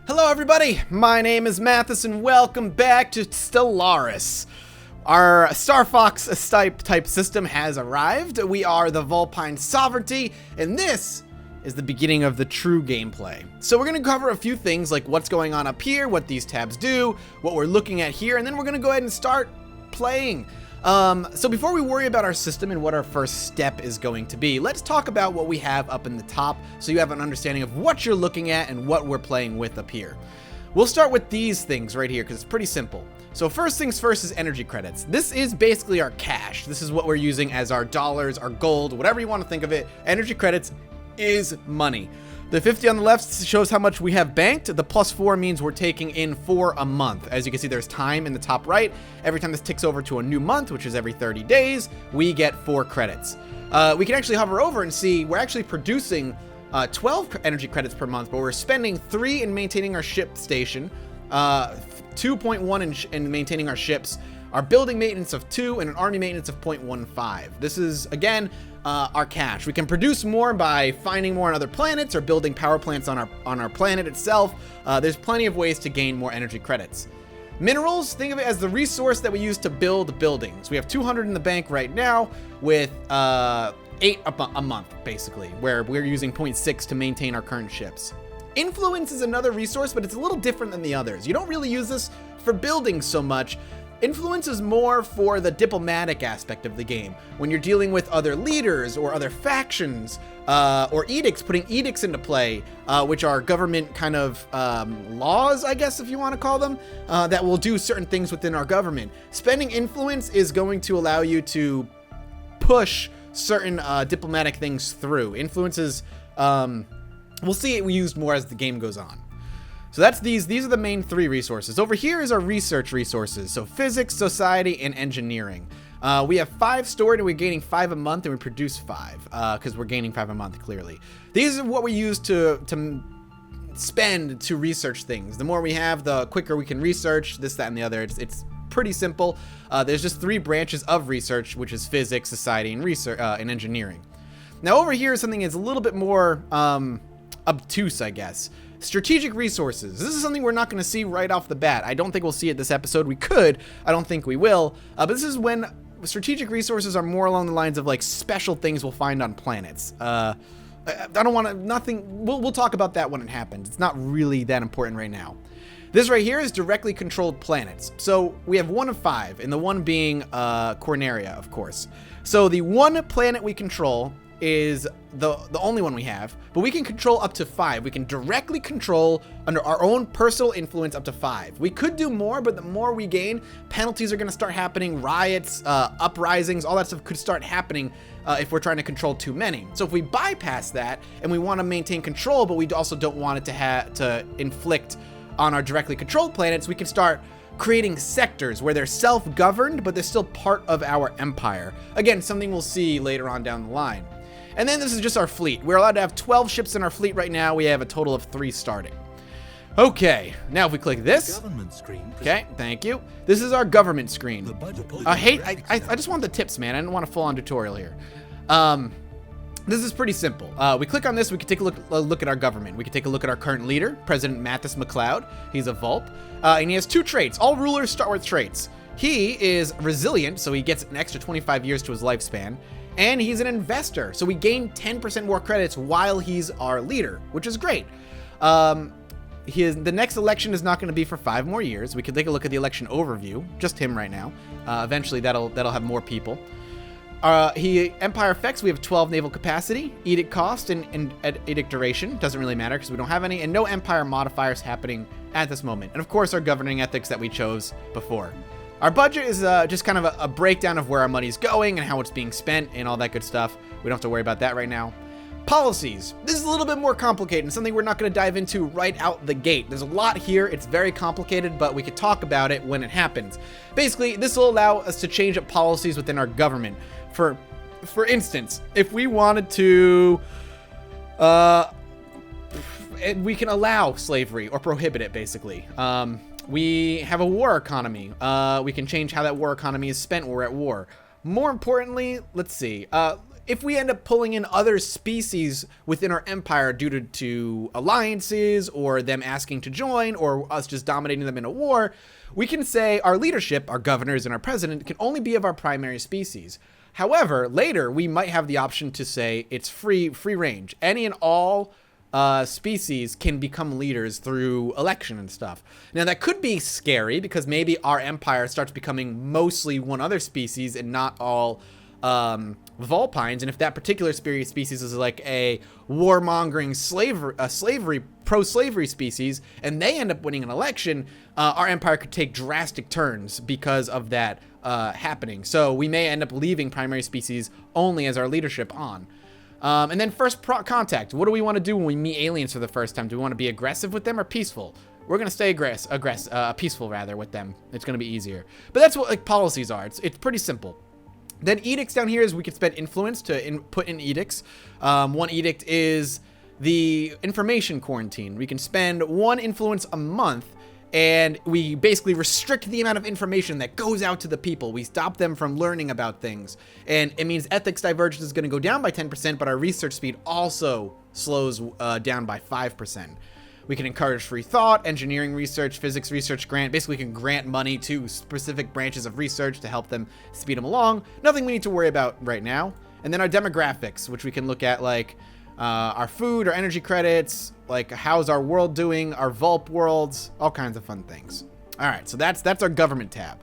Hello everybody, my name is Mathis and welcome back to Stellaris. Our Star Fox type system has arrived. We are the Vulpine Sovereignty, and this is the beginning of the true gameplay. So we're going to cover a few things like what's going on up here, what these tabs do, what we're looking at here, and then we're going to go ahead and start playing. So before we worry about our system and what our first step is going to be, let's talk about what we have up in the top so you have an understanding of what you're looking at and what we're playing with up here. We'll start with these things right here because it's pretty simple. So first things first is energy credits. This is basically our cash. This is what we're using as our dollars, our gold, whatever you want to think of it. Energy credits is money. The 50 on the left shows how much we have banked. The +4 means we're taking in for a month. As you can see, there's time in the top right. Every time this ticks over to a new month, which is every 30 days, we get 4 credits. We can actually hover over and see we're actually producing 12 energy credits per month, but we're spending 3 in maintaining our ship station, 2.1 in maintaining our ships, our building maintenance of 2, and an army maintenance of 0.15. This is, again, our cash. We can produce more by finding more on other planets or building power plants on our planet itself. There's plenty of ways to gain more energy credits. Minerals, think of it as the resource that we use to build buildings. We have 200 in the bank right now with 8 a month, basically, where we're using 0.6 to maintain our current ships. Influence is another resource, but it's a little different than the others. You don't really use this for building so much. Influence is more for the diplomatic aspect of the game. When you're dealing with other leaders or other factions or edicts, putting edicts into play, which are government kind of laws, I guess, if you want to call them, that will do certain things within our government. Spending influence is going to allow you to push certain diplomatic things through. Influence is, we'll see it used more as the game goes on. So that's these are the main 3 resources. Over here is our research resources. So physics, society, and engineering. We have 5 stored and we're gaining 5 a month, and we produce 5 because we're gaining 5 a month, clearly. These are what we use to spend to research things. The more we have, the quicker we can research this, that, and the other. It's pretty simple. There's just 3 branches of research, which is physics, society, and research and engineering. Now over here is something that's a little bit more obtuse, I guess. Strategic resources. This is something we're not going to see right off the bat. I don't think we'll see it this episode. We could. I don't think we will. But this is when strategic resources are more along the lines of like special things we'll find on planets. I don't want to, nothing, we'll talk about that when it happens. It's not really that important right now. This right here is directly controlled planets. So we have 1 of 5, and the one being Corneria, of course. So the one planet we control is the only one we have, but we can control up to 5. We can directly control under our own personal influence up to 5. We could do more, but the more we gain, penalties are going to start happening, riots, uprisings, all that stuff could start happening if we're trying to control too many. So if we bypass that and we want to maintain control, but we also don't want it to inflict on our directly controlled planets, we can start creating sectors where they're self-governed, but they're still part of our empire. Again, something we'll see later on down the line. And then this is just our fleet. We're allowed to have 12 ships in our fleet right now. We have a total of 3 starting. Okay, now if we click this. Government screen. Okay, thank you. This is our government screen. I just want the tips, man. I didn't want a full-on tutorial here. This is pretty simple. We click on this, we can take a look at our government. We can take a look at our current leader, President Mathis McLeod. He's a Vulp. And he has 2 traits. All rulers start with traits. He is resilient, so he gets an extra 25 years to his lifespan. And he's an investor, so we gain 10% more credits while he's our leader, which is great. The next election is not going to be for 5 more years. We can take a look at the election overview, just him right now. Eventually, that'll have more people. Empire effects, we have 12 naval capacity, edict cost, and edict duration. Doesn't really matter because we don't have any, and no empire modifiers happening at this moment. And of course, our governing ethics that we chose before. Our budget is just kind of a breakdown of where our money's going and how it's being spent and all that good stuff. We don't have to worry about that right now. Policies. This is a little bit more complicated and something we're not going to dive into right out the gate. There's a lot here. It's very complicated, but we could talk about it when it happens. Basically, this will allow us to change up policies within our government. For instance, if we wanted to, we can allow slavery or prohibit it, basically. We have a war economy. We can change how that war economy is spent when we're at war. More importantly, let's see. if we end up pulling in other species within our empire due to alliances or them asking to join or us just dominating them in a war, we can say our leadership, our governors and our president can only be of our primary species. However, later we might have the option to say it's free range. Any and all species can become leaders through election and stuff. Now that could be scary because maybe our empire starts becoming mostly one other species and not all Vulpines, and if that particular species is like a warmongering pro-slavery species, and they end up winning an election, our empire could take drastic turns because of that happening. So we may end up leaving primary species only as our leadership on. And then first contact. What do we want to do when we meet aliens for the first time? Do we want to be aggressive with them or peaceful? We're going to stay peaceful rather with them. It's going to be easier. But that's what like policies are. It's pretty simple. Then edicts down here is we can spend influence to put in edicts. One edict is the information quarantine. We can spend 1 influence a month, and we basically restrict the amount of information that goes out to the people. We stop them from learning about things. And it means ethics divergence is going to go down by 10%, but our research speed also slows down by 5%. We can encourage free thought, engineering research, physics research grant. Basically, we can grant money to specific branches of research to help them speed them along. Nothing we need to worry about right now. And then our demographics, which we can look at like our food, our energy credits, like how's our world doing, our Vulp worlds, all kinds of fun things. All right, so that's our government tab.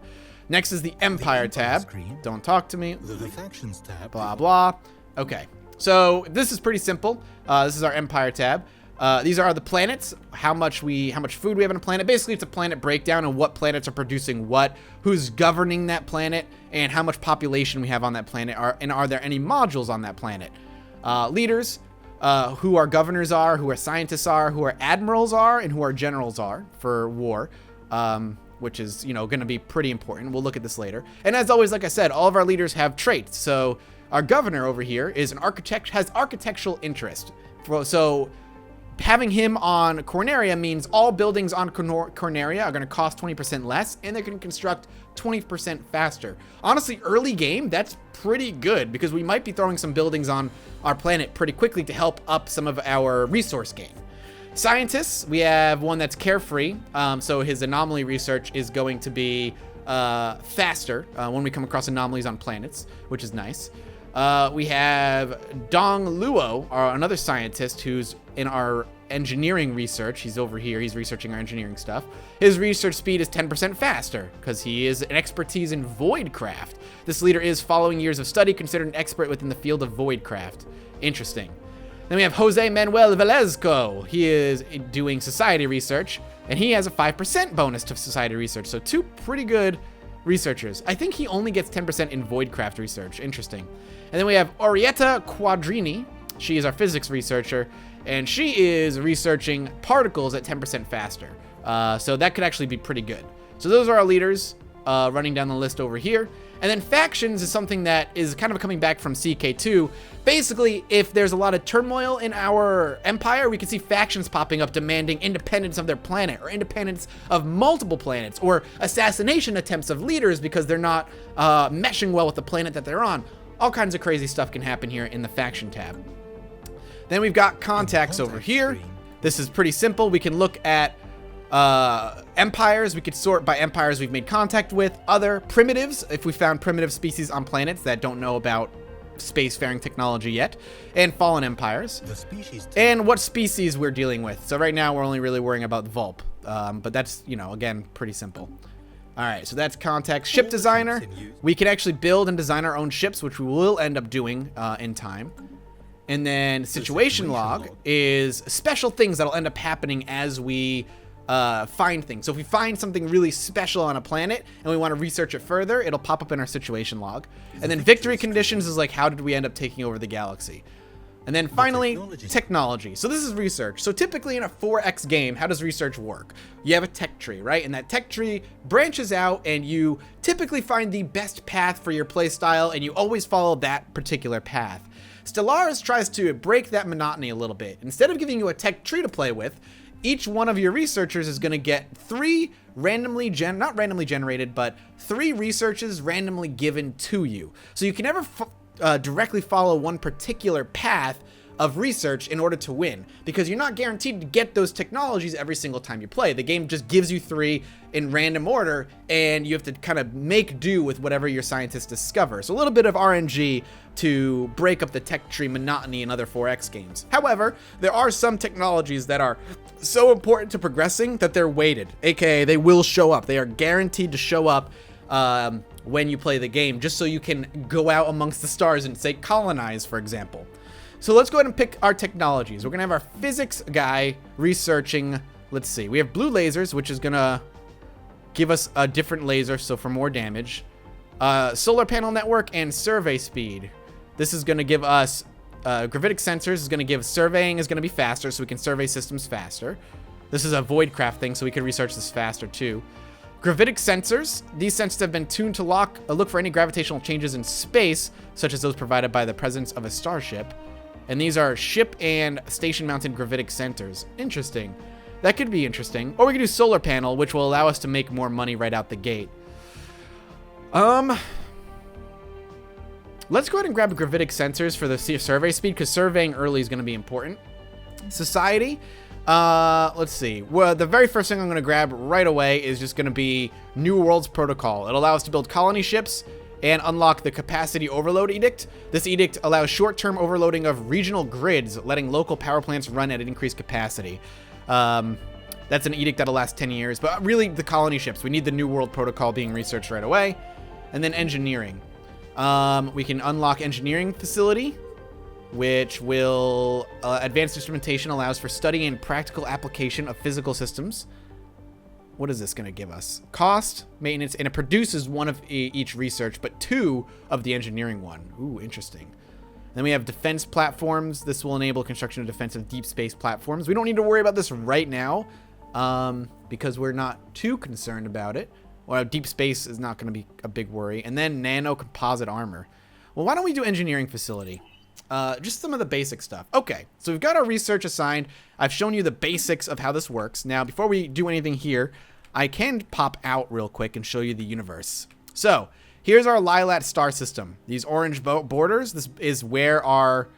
Next is the Empire tab. Screen. Don't talk to me. The factions tab. Blah, blah. Okay, so this is pretty simple. This is our Empire tab. These are the planets, how much food we have on a planet. Basically, it's a planet breakdown of what planets are producing what, who's governing that planet, and how much population we have on that planet, and are there any modules on that planet. Leaders, who our governors are, who our scientists are, who our admirals are, and who our generals are for war, which is, going to be pretty important. We'll look at this later. And as always, like I said, all of our leaders have traits. So our governor over here is an architect, has architectural interest. So having him on Corneria means all buildings on Corneria are going to cost 20% less, and they're going to construct 20% faster. Honestly, early game, that's pretty good because we might be throwing some buildings on our planet pretty quickly to help up some of our resource gain. Scientists, we have one that's carefree, so his anomaly research is going to be faster when we come across anomalies on planets, which is nice. We have Dong Luo, another scientist who's in our engineering research. He's over here. He's researching our engineering stuff. His research speed is 10% faster because he is an expertise in voidcraft. This leader is, following years of study, considered an expert within the field of voidcraft. Interesting. Then we have Jose Manuel Velezco. He is doing society research, and he has a 5% bonus to society research. So 2 pretty good researchers. I think he only gets 10% in voidcraft research. Interesting. And then we have Orietta Quadrini. She is our physics researcher, and she is researching particles at 10% faster. So that could actually be pretty good. So those are our leaders running down the list over here. And then factions is something that is kind of coming back from CK2. Basically, if there's a lot of turmoil in our empire, we can see factions popping up demanding independence of their planet, or independence of multiple planets, or assassination attempts of leaders because they're not meshing well with the planet that they're on. All kinds of crazy stuff can happen here in the faction tab. Then we've got contacts over here. This is pretty simple. We can look at empires. We could sort by empires we've made contact with, other primitives, if we found primitive species on planets that don't know about spacefaring technology yet, and fallen empires, and what species we're dealing with. So right now we're only really worrying about Vulp, but that's, again, pretty simple. All right, so that's context. Ship designer. We can actually build and design our own ships, which we will end up doing in time. And then situation log is special things that'll end up happening as we find things. So if we find something really special on a planet and we want to research it further, it'll pop up in our situation log. And then victory conditions is like, how did we end up taking over the galaxy? And then finally, technology. So this is research. So typically in a 4X game, how does research work? You have a tech tree, right? And that tech tree branches out, and you typically find the best path for your playstyle, and you always follow that particular path. Stellaris tries to break that monotony a little bit. Instead of giving you a tech tree to play with, each one of your researchers is going to get 3 not randomly generated, but 3 researches randomly given to you. So you can never directly follow one particular path of research in order to win, because you're not guaranteed to get those technologies every single time you play. The game just gives you 3 in random order, and you have to kind of make do with whatever your scientists discover. So a little bit of RNG to break up the tech tree monotony in other 4X games. However, there are some technologies that are so important to progressing that they're weighted, aka they will show up. They are guaranteed to show up when you play the game, just so you can go out amongst the stars and say colonize, for example. So let's go ahead and pick our technologies. We're gonna have our physics guy researching, let's see, we have blue lasers, which is gonna give us a different laser, so for more damage. Solar panel network and survey speed. This is gonna give us, gravitic sensors is gonna give, surveying is gonna be faster, so we can survey systems faster. This is a voidcraft thing, so we can research this faster too. Gravitic sensors. These sensors have been tuned to look for any gravitational changes in space, such as those provided by the presence of a starship. And these are ship and station-mounted gravitic sensors. Interesting. That could be interesting. Or we could do solar panel, which will allow us to make more money right out the gate. Let's go ahead and grab gravitic sensors for the survey speed, because surveying early is going to be important. Society. Let's see. Well, the very first thing I'm going to grab right away is just going to be New Worlds Protocol. It'll allow us to build colony ships and unlock the capacity overload edict. This edict allows short-term overloading of regional grids, letting local power plants run at an increased capacity. That's an edict that'll last 10 years, but really the colony ships. We need the New World Protocol being researched right away. And then engineering. We can unlock engineering facility, which will advanced instrumentation allows for study and practical application of physical systems. What is this going to give us? Cost, maintenance, and it produces 1 of each research, but 2 of the engineering one. Ooh, interesting. Then we have defense platforms. This will enable construction of defensive deep space platforms. We don't need to worry about this right now because we're not too concerned about it. Well, deep space is not going to be a big worry. And then nano composite armor. Well, why don't we do engineering facility? Just some of the basic stuff. Okay, so we've got our research assigned. I've shown you the basics of how this works. Now, before we do anything here, I can pop out real quick and show you the universe. So, here's our Lilat star system. These orange borders, this is where our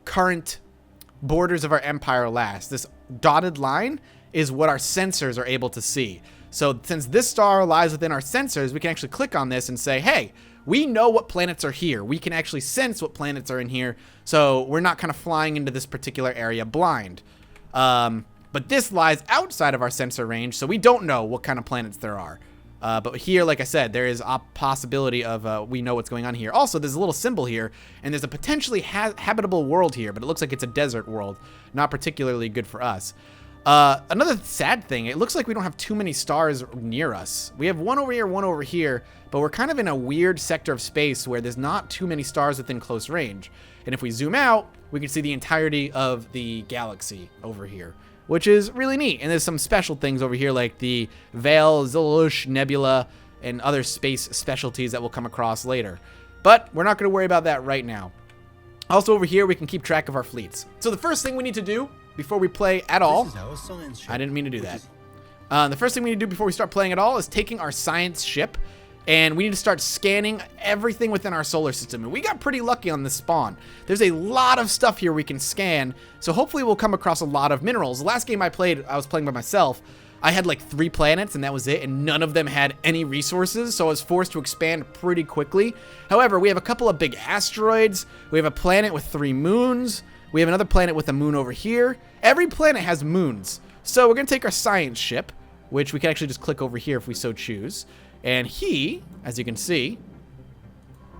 current borders of our empire last. This dotted line is what our sensors are able to see. So, since this star lies within our sensors, we can actually click on this and say, hey, we know what planets are here. We can actually sense what planets are in here, so we're not kind of flying into this particular area blind. But this lies outside of our sensor range, so we don't know what kind of planets there are. But here, like I said, there is a possibility of we know what's going on here. Also, there's a little symbol here, and there's a potentially habitable world here, but it looks like it's a desert world. Not particularly good for us. Another sad thing, it looks like we don't have too many stars near us. We have 1 over here, but we're kind of in a weird sector of space where there's not too many stars within close range. And if we zoom out, we can see the entirety of the galaxy over here, which is really neat. And there's some special things over here like the Veil, Zillush Nebula, and other space specialties that we'll come across later. But we're not going to worry about that right now. Also over here, we can keep track of our fleets. So the first thing we need to do before we play at all, I didn't mean to do that. The first thing we need to do before we start playing at all is taking our science ship, and we need to start scanning everything within our solar system. And we got pretty lucky on this spawn. There's a lot of stuff here we can scan, so hopefully we'll come across a lot of minerals. The last game I played, I was playing by myself. I had like 3 planets and that was it, and none of them had any resources, so I was forced to expand pretty quickly. However, we have a couple of big asteroids. We have a planet with 3 moons. We have another planet with a moon over here. Every planet has moons. So we're going to take our science ship, which we can actually just click over here if we so choose. And he, as you can see,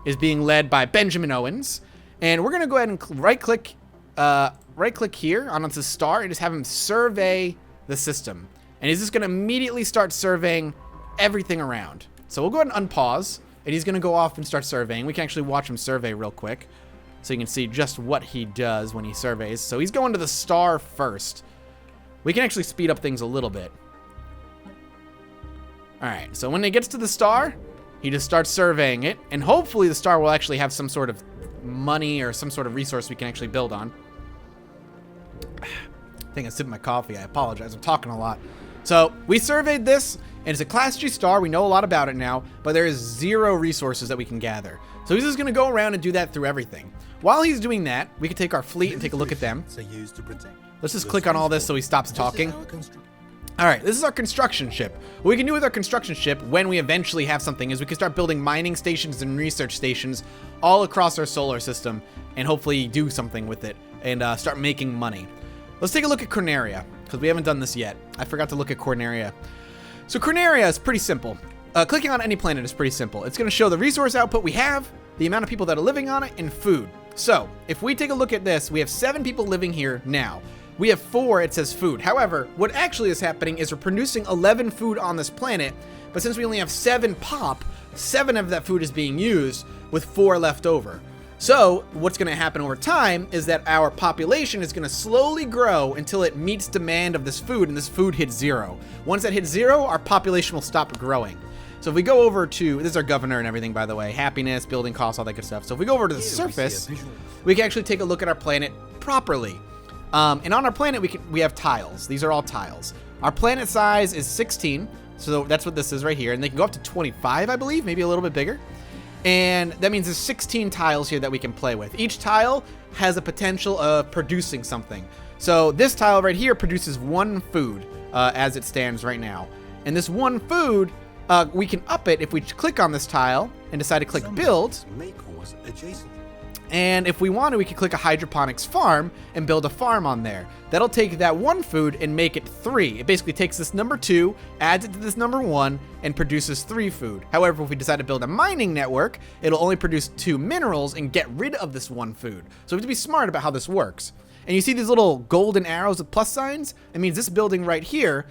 is being led by Benjamin Owens. And we're going to go ahead and right-click here on the star and just have him survey the system. And he's just going to immediately start surveying everything around. So we'll go ahead and unpause, and he's going to go off and start surveying. We can actually watch him survey real quick, so you can see just what he does when he surveys. So he's going to the star first. We can actually speed up things a little bit. All right, so when he gets to the star, he just starts surveying it, and hopefully the star will actually have some sort of money or some sort of resource we can actually build on. I think I'm sipping my coffee. I apologize. I'm talking a lot. So we surveyed this. And it's a Class G star. We know a lot about it now, but there is 0 resources that we can gather. So he's just going to go around and do that through everything. While he's doing that, we can take our fleet and take a look at them. Let's just click on all this so he stops talking. All right, this is our construction ship. What we can do with our construction ship when we eventually have something is we can start building mining stations and research stations all across our solar system and hopefully do something with it and start making money. Let's take a look at Corneria because we haven't done this yet. I forgot to look at Corneria. So Corneria is pretty simple. Clicking on any planet is pretty simple. It's going to show the resource output we have, the amount of people that are living on it, and food. So if we take a look at this, we have 7 people living here now. We have 4, it says food. However, what actually is happening is we're producing 11 food on this planet, but since we only have 7 pop, 7 of that food is being used with 4 left over. So what's going to happen over time is that our population is going to slowly grow until it meets demand of this food, and this food hits 0. Once that hits 0, our population will stop growing. So if we go over to, this is our governor and everything, by the way, happiness, building costs, all that good stuff. So if we go over to the surface, we can actually take a look at our planet properly. And on our planet, we have tiles. These are all tiles. Our planet size is 16, so that's what this is right here. And they can go up to 25, I believe, maybe a little bit bigger. And that means there's 16 tiles here that we can play with. Each tile has a potential of producing something. So this tile right here produces 1 food as it stands right now. And this 1 food, we can up it if we click on this tile and decide to click build. And if we want to, we can click a hydroponics farm and build a farm on there. That'll take that 1 food and make it 3. It basically takes this number 2, adds it to this number 1, and produces 3 food. However, if we decide to build a mining network, it'll only produce 2 minerals and get rid of this 1 food. So we have to be smart about how this works. And you see these little golden arrows with plus signs? It means this building right here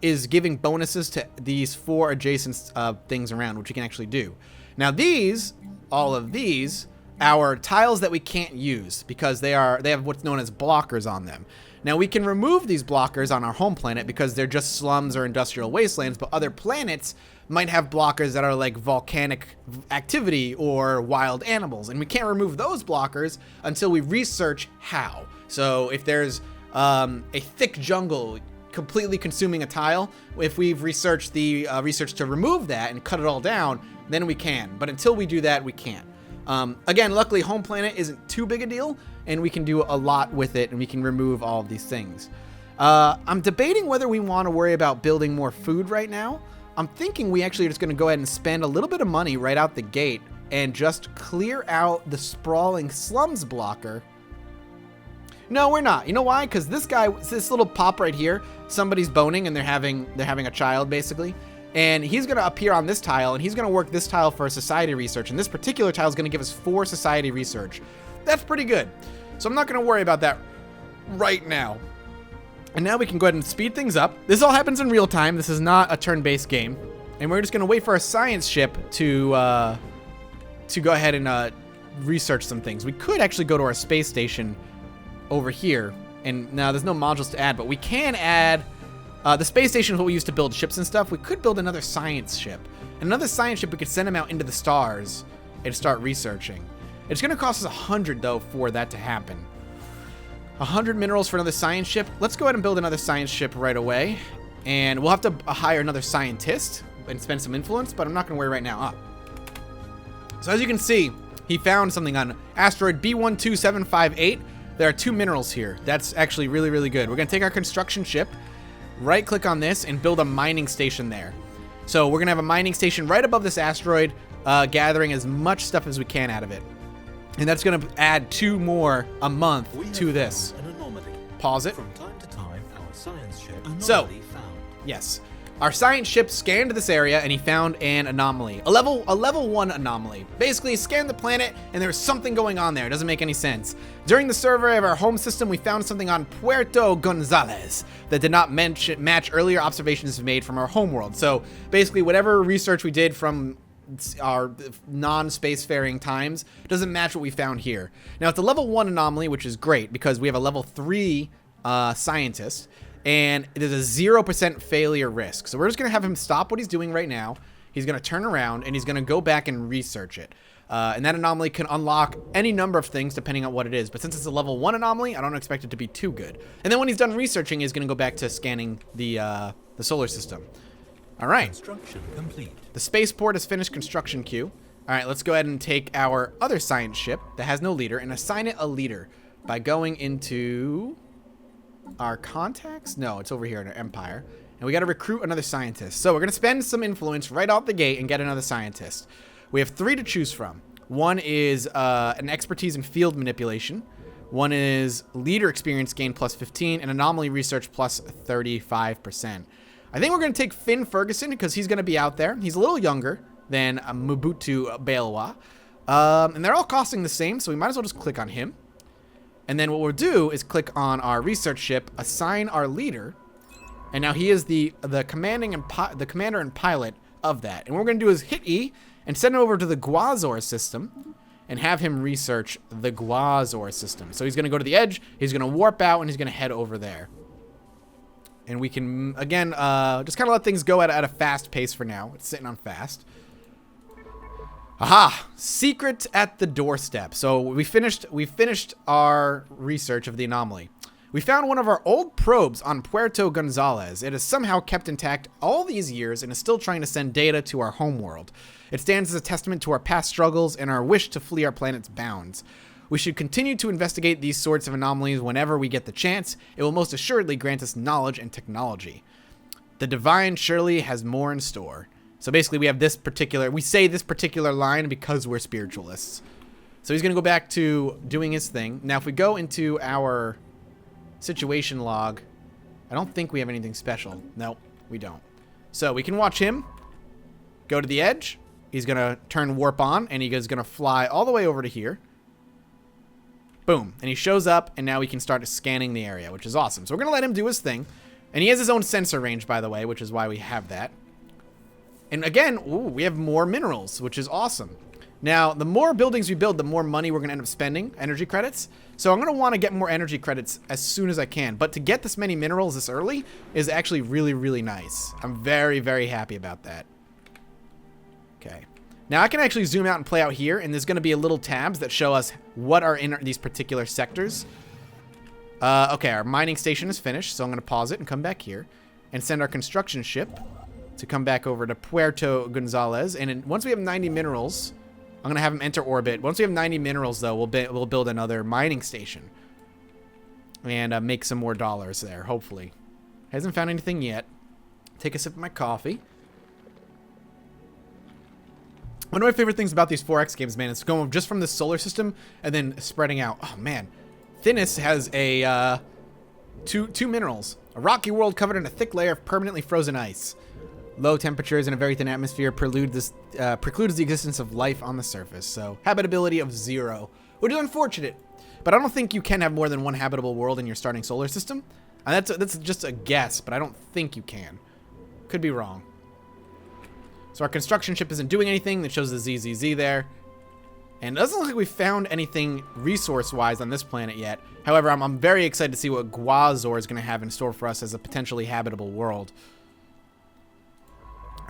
is giving bonuses to these 4 adjacent things around, which we can actually do. Now these, all of these, our tiles that we can't use because they have what's known as blockers on them. Now we can remove these blockers on our home planet because they're just slums or industrial wastelands, but other planets might have blockers that are like volcanic activity or wild animals, and we can't remove those blockers until we research how. So if there's a thick jungle completely consuming a tile, if we've researched the research to remove that and cut it all down, then we can. But until we do that, we can't. Again, luckily home planet isn't too big a deal and we can do a lot with it and we can remove all of these things. I'm debating whether we want to worry about building more food right now. I'm thinking we actually are just going to go ahead and spend a little bit of money right out the gate and just clear out the sprawling slums blocker. No, we're not. You know why? Because this guy, this little pop right here, somebody's boning and they're having a child basically. And he's going to appear on this tile, and he's going to work this tile for society research. And this particular tile is going to give us 4 society research. That's pretty good. So I'm not going to worry about that right now. And now we can go ahead and speed things up. This all happens in real time. This is not a turn-based game. And we're just going to wait for our science ship to go ahead and research some things. We could actually go to our space station over here. And now there's no modules to add, but we can add... the space station is what we use to build ships and stuff. We could build another science ship. Another science ship, we could send them out into the stars and start researching. It's going to cost us 100, though, for that to happen. 100 minerals for another science ship. Let's go ahead and build another science ship right away. And we'll have to hire another scientist and spend some influence, but I'm not going to worry right now. So as you can see, he found something on asteroid B12758. There are 2 minerals here. That's actually really, really good. We're going to take our construction ship, right click on this and build a mining station there. So we're gonna have a mining station right above this asteroid, gathering as much stuff as we can out of it. And that's gonna add 2 more a month to this. Pause it. From time to time, our science ship So, yes, our science ship scanned this area and he found an anomaly, a level 1 anomaly. Basically, he scanned the planet and there was something going on there. It doesn't make any sense. During the survey of our home system, we found something on Puerto Gonzalez that did not match earlier observations made from our homeworld. So basically, whatever research we did from our non-spacefaring times doesn't match what we found here. Now, it's a level 1 anomaly, which is great because we have a level 3 scientist. And there's a 0% failure risk. So we're just going to have him stop what he's doing right now. He's going to turn around and he's going to go back and research it. And that anomaly can unlock any number of things depending on what it is. But since it's a level 1 anomaly, I don't expect it to be too good. And then when he's done researching, he's going to go back to scanning the solar system. All right. Construction complete. The spaceport has finished construction queue. All right, let's go ahead and take our other science ship that has no leader and assign it a leader by going into our contacts. No, it's over here in our empire. And we got to recruit another scientist. So we're going to spend some influence right out the gate and get another scientist. We have 3 to choose from. One is an expertise in field manipulation. One is leader experience gain plus 15 and anomaly research plus 35%. I think we're going to take Finn Ferguson because he's going to be out there. He's a little younger than Mobutu Belwa. And they're all costing the same, so we might as well just click on him. And then what we'll do is click on our research ship, assign our leader, and now he is the commander and pilot of that. And what we're going to do is hit E and send him over to the Guazor system and have him research the Guazor system. So he's going to go to the edge, he's going to warp out, and he's going to head over there. And we can, again, just kind of let things go at a fast pace for now. It's sitting on fast. Aha! Secret at the doorstep. So we finished our research of the anomaly. We found one of our old probes on Puerto Gonzalez. It is somehow kept intact all these years and is still trying to send data to our homeworld. It stands as a testament to our past struggles and our wish to flee our planet's bounds. We should continue to investigate these sorts of anomalies whenever we get the chance. It will most assuredly grant us knowledge and technology. The divine surely has more in store. So basically we have we say this particular line because we're spiritualists. So he's going to go back to doing his thing. Now if we go into our situation log, I don't think we have anything special. No, we don't. So we can watch him go to the edge. He's going to turn warp on and he is going to fly all the way over to here. Boom. And he shows up and now we can start scanning the area, which is awesome. So we're going to let him do his thing. And he has his own sensor range, by the way, which is why we have that. And again, we have more minerals, which is awesome. Now, the more buildings we build, the more money we're going to end up spending, energy credits. So I'm going to want to get more energy credits as soon as I can. But to get this many minerals this early is actually really, really nice. I'm very, very happy about that. Okay. Now, I can actually zoom out and play out here, and there's going to be little tabs that show us what are in these particular sectors. Okay, our mining station is finished, so I'm going to pause it and come back here and send our construction ship to come back over to Puerto Gonzalez. And once we have 90 minerals, I'm going to have them enter orbit. Once we have 90 minerals, though, we'll build another mining station and make some more dollars there, hopefully. Hasn't found anything yet. Take a sip of my coffee. One of my favorite things about these 4X games, man, is going just from the solar system and then spreading out. Oh, man. Thinness has a two minerals. A rocky world covered in a thick layer of permanently frozen ice. Low temperatures and a very thin atmosphere precludes the existence of life on the surface. So, habitability of 0, which is unfortunate. But I don't think you can have more than one habitable world in your starting solar system. And that's just a guess, but I don't think you can. Could be wrong. So our construction ship isn't doing anything. That shows the ZZZ there. And it doesn't look like we found anything resource-wise on this planet yet. However, I'm very excited to see what Guazor is going to have in store for us as a potentially habitable world.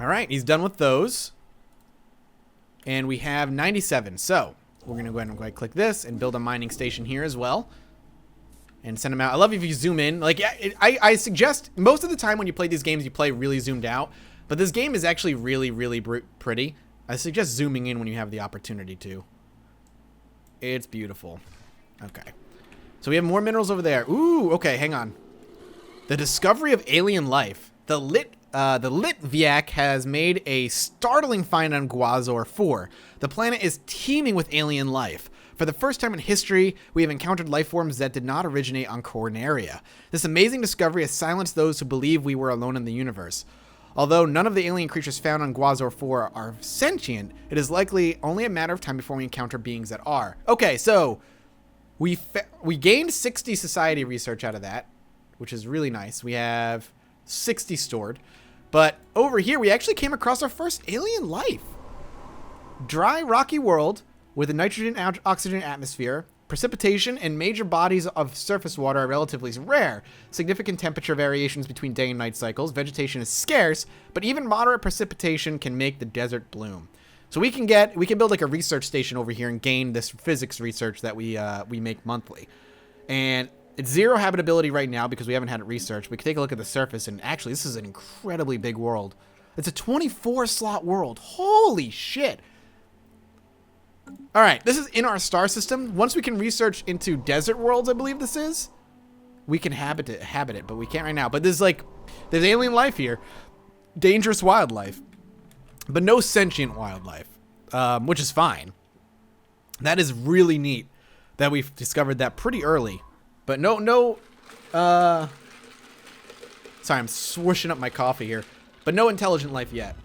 All right, he's done with those. And we have 97. So we're going to go ahead and click this and build a mining station here as well. And send them out. I love if you zoom in. Like, I suggest most of the time when you play these games, you play really zoomed out. But this game is actually really, really pretty. I suggest zooming in when you have the opportunity to. It's beautiful. Okay. So we have more minerals over there. Ooh, okay, hang on. The discovery of alien life. The Litviak has made a startling find on Guazor 4. The planet is teeming with alien life. For the first time in history, we have encountered life forms that did not originate on Corneria. This amazing discovery has silenced those who believe we were alone in the universe. Although none of the alien creatures found on Guazor 4 are sentient, it is likely only a matter of time before we encounter beings that are. Okay, so we gained 60 society research out of that, which is really nice. We have 60 stored. But over here, we actually came across our first alien life. Dry, rocky world with a nitrogen-oxygen atmosphere. Precipitation and major bodies of surface water are relatively rare. Significant temperature variations between day and night cycles. Vegetation is scarce, but even moderate precipitation can make the desert bloom. So we can build like a research station over here and gain this physics research that we make monthly. And it's 0 habitability right now because we haven't had it researched. We can take a look at the surface, and actually this is an incredibly big world. It's a 24 slot world. Holy shit. All right, this is in our star system. Once we can research into desert worlds, I believe this is, we can habit it, but we can't right now. But there's alien life here, dangerous wildlife, but no sentient wildlife, which is fine. That is really neat that we've discovered that pretty early. But sorry, I'm swooshing up my coffee here. But no intelligent life yet.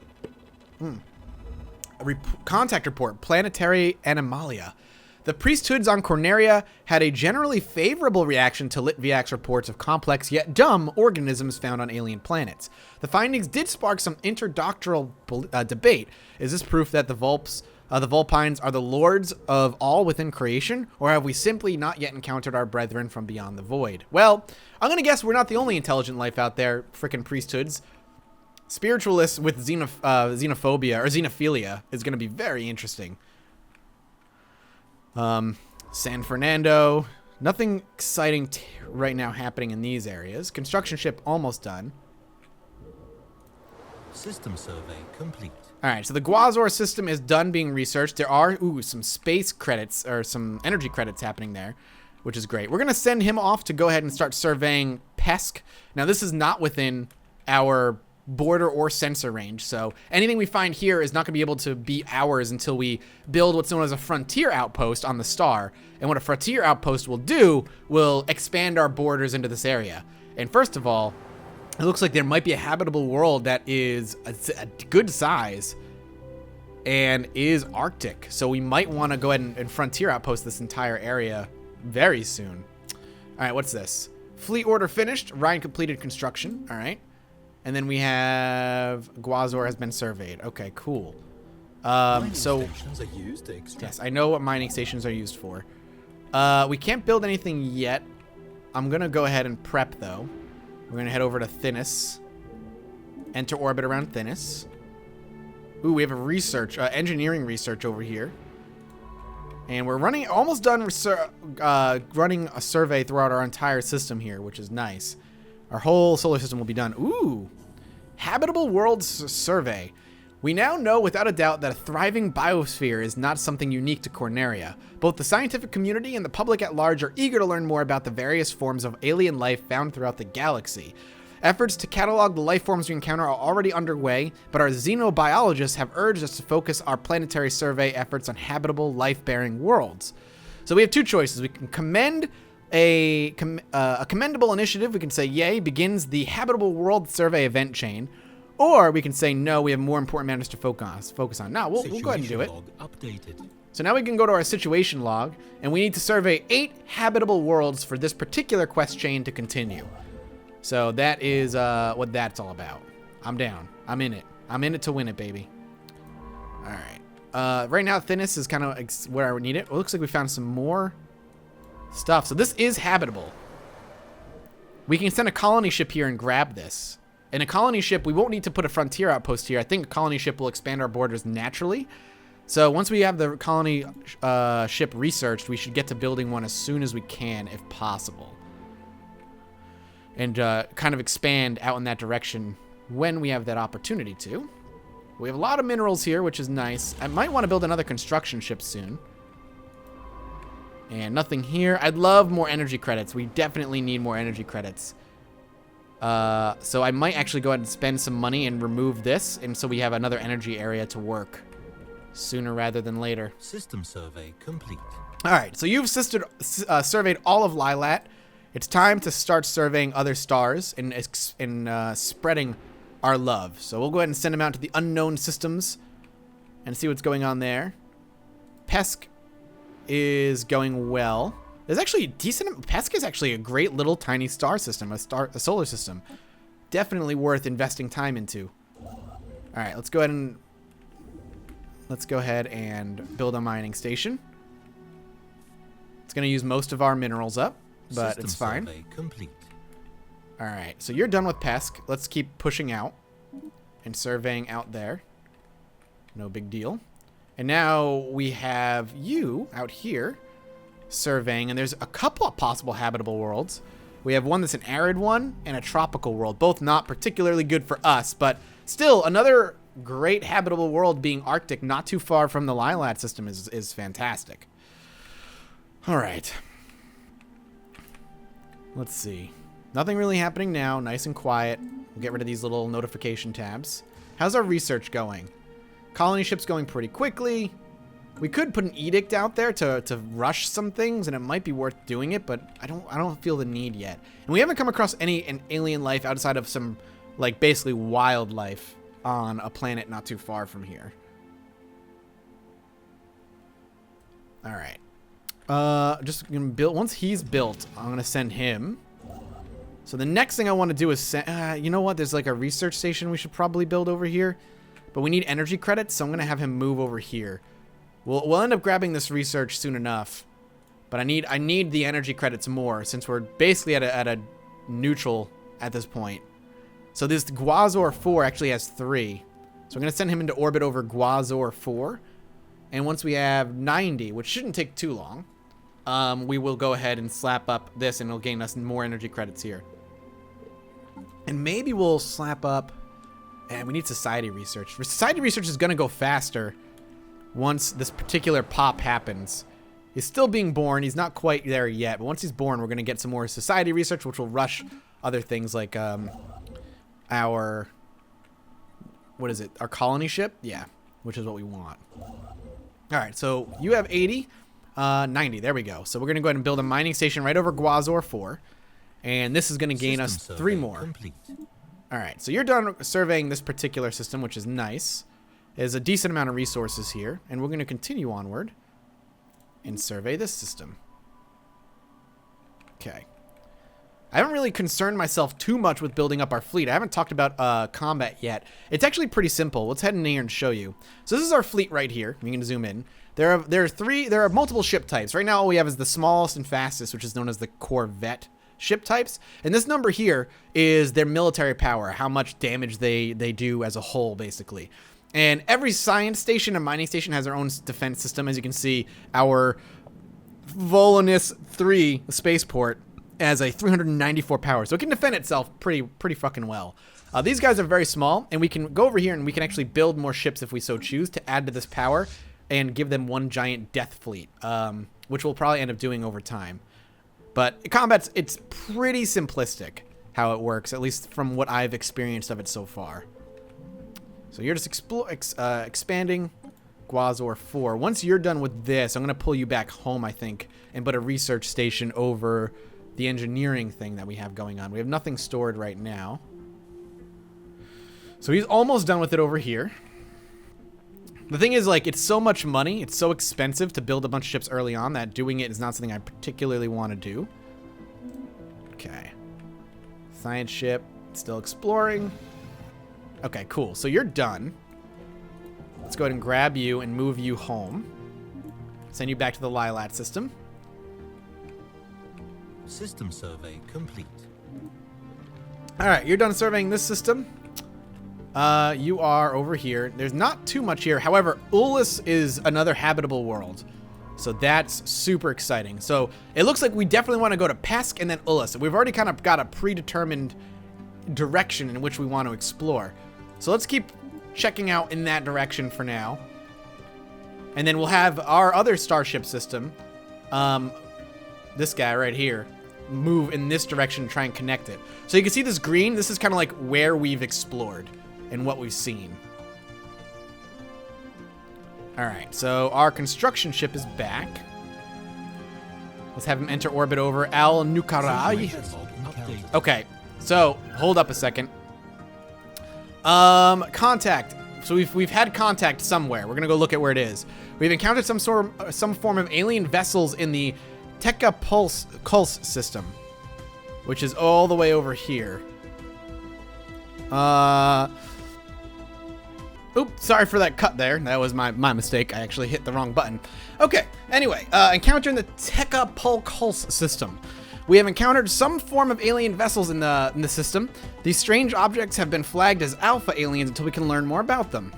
Contact report, planetary anomalia. The priesthoods on Corneria had a generally favorable reaction to Litviak's reports of complex yet dumb organisms found on alien planets. The findings did spark some interdoctrinal debate. Is this proof that the Vulpines are the lords of all within creation, or have we simply not yet encountered our brethren from beyond the void? Well, I'm gonna guess we're not the only intelligent life out there, frickin' priesthoods. Spiritualists with xenophobia or xenophilia is going to be very interesting. San Fernando. Nothing exciting right now happening in these areas. Construction ship almost done. System survey complete. All right, so the Guazor system is done being researched. There are, some space credits or some energy credits happening there, which is great. We're going to send him off to go ahead and start surveying Pesk. Now, this is not within our border or sensor range, so anything we find here is not going to be able to be ours until we build what's known as a frontier outpost on the star. And what a frontier outpost will do will expand our borders into this area. And first of all, it looks like there might be a habitable world that is a good size and is Arctic, so we might want to go ahead and frontier outpost this entire area very soon. All right, what's this? Fleet order finished. Ryan completed construction. All right. And then we have Guazor has been surveyed. Okay, cool. So stations are used to extract. Yes, I know what mining stations are used for. We can't build anything yet. I'm gonna go ahead and prep though. We're gonna head over to Thinis. Enter orbit around Thinis. Ooh, we have a engineering research over here. And we're almost done running a survey throughout our entire system here, which is nice. Our whole solar system will be done. Ooh, habitable worlds survey. We now know without a doubt that a thriving biosphere is not something unique to Corneria. Both the scientific community and the public at large are eager to learn more about the various forms of alien life found throughout the galaxy. Efforts to catalog the life forms we encounter are already underway, but our xenobiologists have urged us to focus our planetary survey efforts on habitable, life-bearing worlds. So we have two choices. We can commend a commendable initiative. We can say, yay, begins the habitable world survey event chain. Or we can say, no, we have more important matters to focus on. Now, we'll go ahead and do it. Updated. So now we can go to our situation log, and we need to survey 8 habitable worlds for this particular quest chain to continue. So that is what that's all about. I'm down. I'm in it. I'm in it to win it, baby. All right. Right now, Thinis is kind of where I would need it. It looks like we found some more stuff. So this is habitable. We can send a colony ship here and grab this. In a colony ship, we won't need to put a frontier outpost here. I think a colony ship will expand our borders naturally. So once we have the colony ship researched, we should get to building one as soon as we can, if possible. And kind of expand out in that direction when we have that opportunity to. We have a lot of minerals here, which is nice. I might want to build another construction ship soon. And nothing here. I'd love more energy credits. We definitely need more energy credits. So I might actually go ahead and spend some money and remove this, and so we have another energy area to work sooner rather than later. System survey complete. All right, so you've surveyed all of Lilat. It's time to start surveying other stars and spreading our love. So we'll go ahead and send them out to the unknown systems and see what's going on there. Pesk is going well. There's actually decent. Pesk is actually a great little tiny star system, a solar system. Definitely worth investing time into. All right, let's go ahead and build a mining station. It's going to use most of our minerals up, but System it's fine. survey complete. All right, so you're done with Pesk. Let's keep pushing out and surveying out there. No big deal. And now we have you out here surveying, and there's a couple of possible habitable worlds. We have one that's an arid one and a tropical world, both not particularly good for us, but still, another great habitable world being Arctic, not too far from the Lilat system is fantastic. All right. Let's see. Nothing really happening now. Nice and quiet. We'll get rid of these little notification tabs. How's our research going? Colony ship's going pretty quickly. We could put an edict out there to rush some things, and it might be worth doing it, but I don't feel the need yet. And we haven't come across an alien life outside of some, like, basically wildlife on a planet not too far from here. All right. Just gonna build. Once he's built, I'm gonna send him. So the next thing I want to do is send. You know what? There's like a research station we should probably build over here, but we need energy credits, so I'm gonna have him move over here. We'll end up grabbing this research soon enough, but I need the energy credits more since we're basically at a neutral at this point. So this Guazor 4 actually has 3. So I'm going to send him into orbit over Guazor 4. And once we have 90, which shouldn't take too long, we will go ahead and slap up this and it'll gain us more energy credits here. And maybe we'll slap up... And we need society research. Society research is going to go faster once this particular pop happens. He's still being born. He's not quite there yet. But once he's born, we're going to get some more society research, which will rush other things like... our, what is it? Our colony ship? Yeah, which is what we want. All right, so you have 80, 90. There we go. So we're going to go ahead and build a mining station right over Guazor 4. And this is going to gain us 3 more. Complete. All right, so you're done surveying this particular system, which is nice. There's a decent amount of resources here. And we're going to continue onward and survey this system. Okay. I haven't really concerned myself too much with building up our fleet. I haven't talked about combat yet. It's actually pretty simple. Let's head in here and show you. So this is our fleet right here. We can zoom in. There are multiple ship types. Right now all we have is the smallest and fastest, which is known as the Corvette ship types. And this number here is their military power, how much damage they do as a whole, basically. And every science station and mining station has their own defense system. As you can see, our Volanus 3 spaceport as a 394 power, so it can defend itself pretty fucking well. These guys are very small, and we can go over here and we can actually build more ships if we so choose to add to this power and give them one giant death fleet, which we'll probably end up doing over time. But it's pretty simplistic how it works, at least from what I've experienced of it so far. So you're just expanding Guazor 4. Once you're done with this, I'm going to pull you back home, I think, and put a research station over the engineering thing that we have going on. We have nothing stored right now. So he's almost done with it over here. The thing is, like, it's so much money, it's so expensive to build a bunch of ships early on that doing it is not something I particularly want to do. Okay. Science ship, still exploring. Okay, cool. So you're done. Let's go ahead and grab you and move you home. Send you back to the Lilat system. System survey complete. All right, you're done surveying this system. You are over here. There's not too much here. However, Ulus is another habitable world. So that's super exciting. So it looks like we definitely want to go to Pesk and then Ulus. We've already kind of got a predetermined direction in which we want to explore. So let's keep checking out in that direction for now. And then we'll have our other starship system, this guy right here, move in this direction and try and connect it. So you can see this green. This is kind of like where we've explored and what we've seen. All right, so our construction ship is back. Let's have him enter orbit over Al Nukarai. Okay, so hold up a second. Contact. So we've had contact somewhere. We're gonna go look at where it is. We've encountered some form of alien vessels in the Tekka Pulse system, which is all the way over here. Oops, sorry for that cut there. That was my mistake. I actually hit the wrong button. Okay, anyway, encountering the Tekka Pulse system. We have encountered some form of alien vessels in the system. These strange objects have been flagged as alpha aliens until we can learn more about them.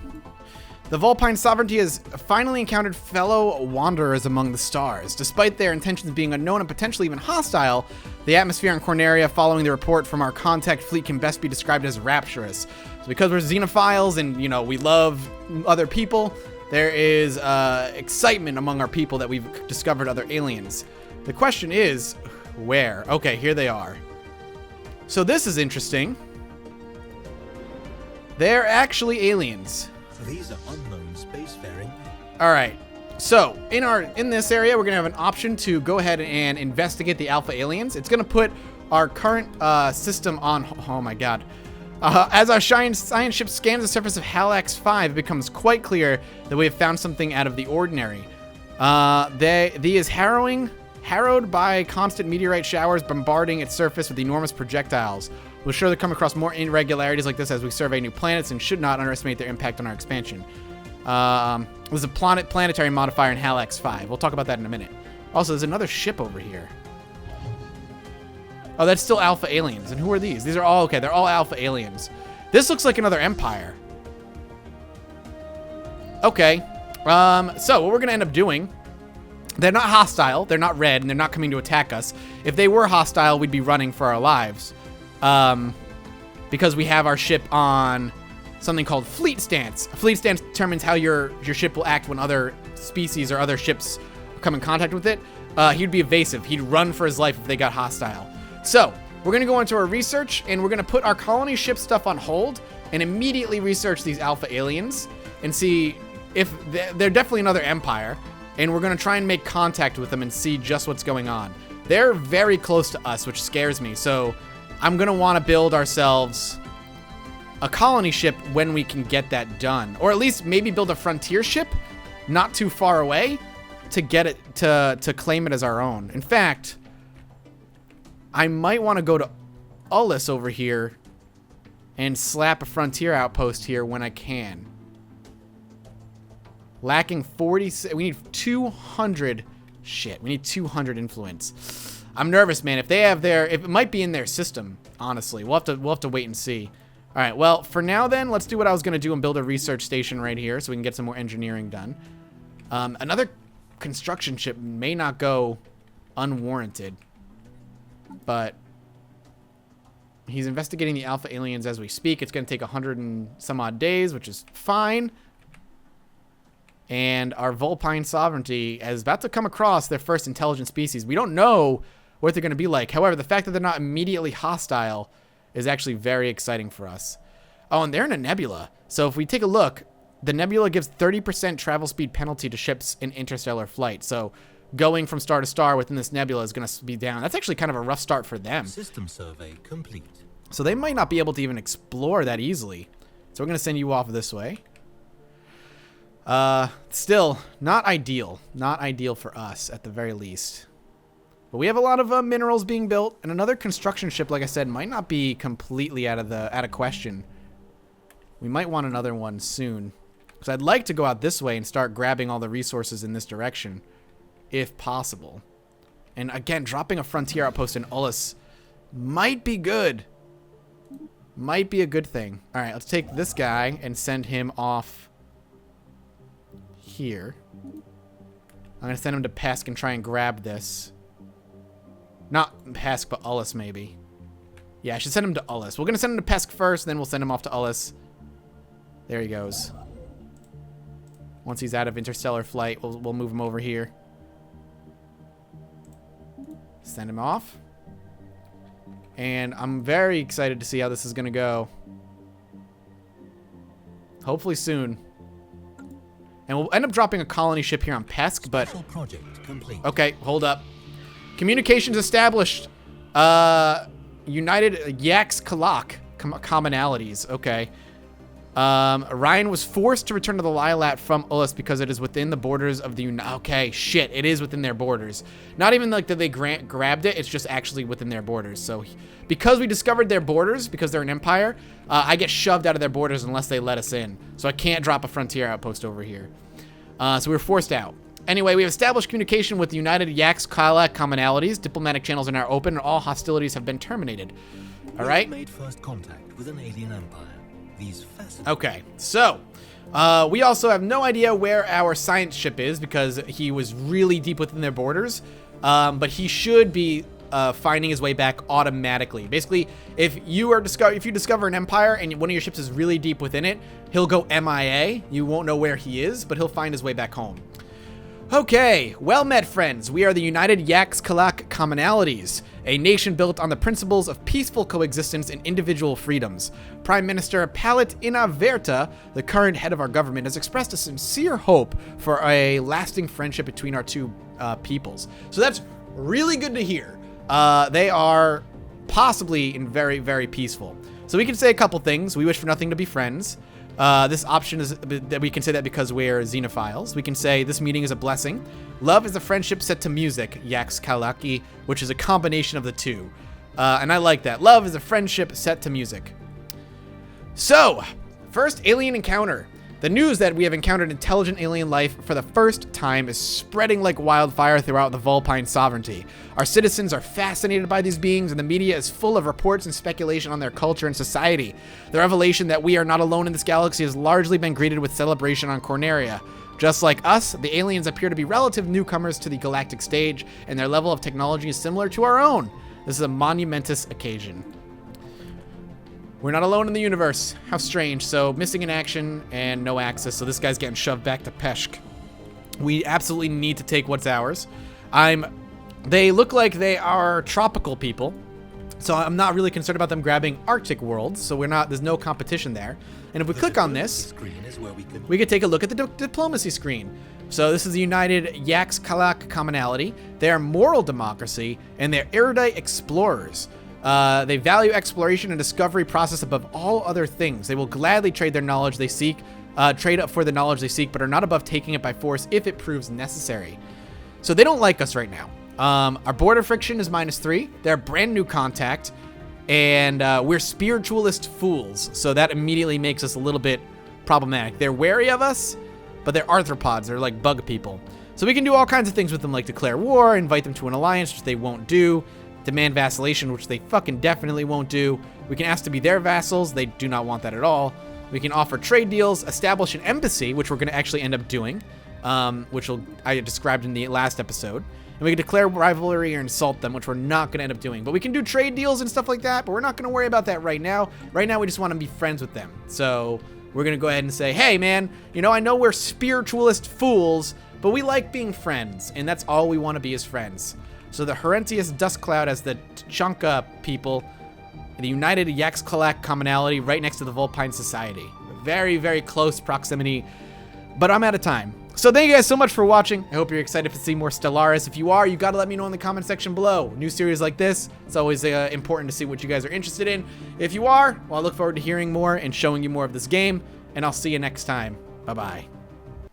The Vulpine Sovereignty has finally encountered fellow wanderers among the stars. Despite their intentions being unknown and potentially even hostile, the atmosphere in Corneria following the report from our contact fleet can best be described as rapturous. So because we're xenophiles and, you know, we love other people, there is excitement among our people that we've discovered other aliens. The question is, where? Okay, here they are. So this is interesting. They're actually aliens. These are unknown spacefaring. All right. So in this area, we're gonna have an option to go ahead and investigate the alpha aliens. It's gonna put our current system on. Oh my God. As our science ship scans the surface of Halax 5, it becomes quite clear that we have found something out of the ordinary. The is harrowed by constant meteorite showers bombarding its surface with enormous projectiles. We'll surely come across more irregularities like this as we survey new planets and should not underestimate their impact on our expansion. There's a planetary modifier in Halax 5. We'll talk about that in a minute. Also, there's another ship over here. Oh, that's still alpha aliens. And who are these? These are all, okay, they're all alpha aliens. This looks like another empire. Okay. So what we're going to end up doing, they're not hostile, they're not red, and they're not coming to attack us. If they were hostile, we'd be running for our lives. Because we have our ship on something called fleet stance. A fleet stance determines how your ship will act when other species or other ships come in contact with it. He'd be evasive. He'd run for his life if they got hostile. So we're gonna go into our research and we're gonna put our colony ship stuff on hold and immediately research these alpha aliens and see if they're definitely another empire. And we're gonna try and make contact with them and see just what's going on. They're very close to us, which scares me. So I'm gonna wanna build ourselves a colony ship when we can get that done. Or at least maybe build a frontier ship not too far away to get it, to claim it as our own. In fact, I might wanna go to Ullus over here and slap a frontier outpost here when I can. Lacking 40, we need 200, shit, we need 200 influence. I'm nervous, man. If they have it might be in their system, honestly. We'll have to wait and see. All right, well, for now then, let's do what I was gonna do and build a research station right here so we can get some more engineering done. Another construction ship may not go unwarranted, but he's investigating the alpha aliens as we speak. It's gonna take 100 and some odd days, which is fine. And our Vulpine sovereignty is about to come across their first intelligent species. We don't know what they're going to be like. However, the fact that they're not immediately hostile is actually very exciting for us. Oh, and they're in a nebula. So if we take a look, the nebula gives 30% travel speed penalty to ships in interstellar flight. So going from star to star within this nebula is going to be down. That's actually kind of a rough start for them. System survey complete. So they might not be able to even explore that easily. So we're going to send you off this way. Still not ideal. Not ideal for us at the very least. But we have a lot of minerals being built, and another construction ship, like I said, might not be completely out of question. We might want another one soon, because I'd like to go out this way and start grabbing all the resources in this direction, if possible. And again, dropping a frontier outpost in Ullus might be good. Might be a good thing. All right, let's take this guy and send him off here. I'm gonna send him to Pesk and try and grab this. Not Pesk, but Ullus maybe. Yeah, I should send him to Ullus. We're gonna send him to Pesk first, then we'll send him off to Ullus. There he goes. Once he's out of interstellar flight, we'll move him over here. Send him off. And I'm very excited to see how this is gonna go. Hopefully soon. And we'll end up dropping a colony ship here on Pesk, but... Project complete. Okay, hold up. Communications established. United Yaks Kalak. Commonalities. Okay. Ryan was forced to return to the Lilat from Ullus because it is within the borders of the... Okay, shit. It is within their borders. Not even like that they grabbed it. It's just actually within their borders. So because we discovered their borders, because they're an empire, I get shoved out of their borders unless they let us in. So I can't drop a frontier outpost over here. So we were forced out. Anyway, we have established communication with the United Yaks Kalak Commonalities. Diplomatic channels are now open and all hostilities have been terminated. All right? We made first contact with an alien empire. Okay, so we also have no idea where our science ship is because he was really deep within their borders, but he should be finding his way back automatically. Basically, if you discover an empire and one of your ships is really deep within it, he'll go MIA. You won't know where he is, but he'll find his way back home. Okay, well met, friends. We are the United Yaxkalak Commonalities, a nation built on the principles of peaceful coexistence and individual freedoms. Prime Minister Palit Inaverta, the current head of our government, has expressed a sincere hope for a lasting friendship between our two peoples. So that's really good to hear. They are possibly in very, very peaceful. So we can say a couple things. We wish for nothing to be friends. This option is that we can say that because we're xenophiles. We can say this meeting is a blessing. Love is a friendship set to music, Yaxkalaki, which is a combination of the two. And I like that. Love is a friendship set to music. So, first alien encounter. The news that we have encountered intelligent alien life for the first time is spreading like wildfire throughout the Vulpine sovereignty. Our citizens are fascinated by these beings, and the media is full of reports and speculation on their culture and society. The revelation that we are not alone in this galaxy has largely been greeted with celebration on Corneria. Just like us, the aliens appear to be relative newcomers to the galactic stage, and their level of technology is similar to our own. This is a monumentous occasion. We're not alone in the universe. How strange. So, missing in action and no access. So this guy's getting shoved back to Peshk. We absolutely need to take what's ours. They look like they are tropical people. So I'm not really concerned about them grabbing Arctic worlds. So there's no competition there. And if we click on this, we could take a look at the diplomacy screen. So this is the United Yaxkalak Commonality. They are moral democracy, and they're erudite explorers. They value exploration and discovery process above all other things. They will gladly trade their knowledge they seek, trade up for the knowledge they seek, but are not above taking it by force if it proves necessary. So they don't like us right now. Our border friction is -3. They're a brand new contact, and we're spiritualist fools. So that immediately makes us a little bit problematic. They're wary of us, but they're arthropods. They're like bug people. So we can do all kinds of things with them, like declare war, invite them to an alliance, which they won't do. Demand vassalation, which they fucking definitely won't do. We can ask to be their vassals. They do not want that at all. We can offer trade deals, establish an embassy, which we're going to actually end up doing, which I described in the last episode. And we can declare rivalry or insult them, which we're not going to end up doing. But we can do trade deals and stuff like that, but we're not going to worry about that right now. Right now, we just want to be friends with them. So we're going to go ahead and say, hey, man, I know we're spiritualist fools, but we like being friends, and that's all we want to be as friends. So the Horrentius Dust Cloud as the Tchanka people, the United Yaxkalak Commonality right next to the Vulpine Society. Very, very close proximity, but I'm out of time. So thank you guys so much for watching. I hope you're excited to see more Stellaris. If you are, you gotta let me know in the comment section below. New series like this, it's always important to see what you guys are interested in. If you are, well, I look forward to hearing more and showing you more of this game, and I'll see you next time. Bye-bye.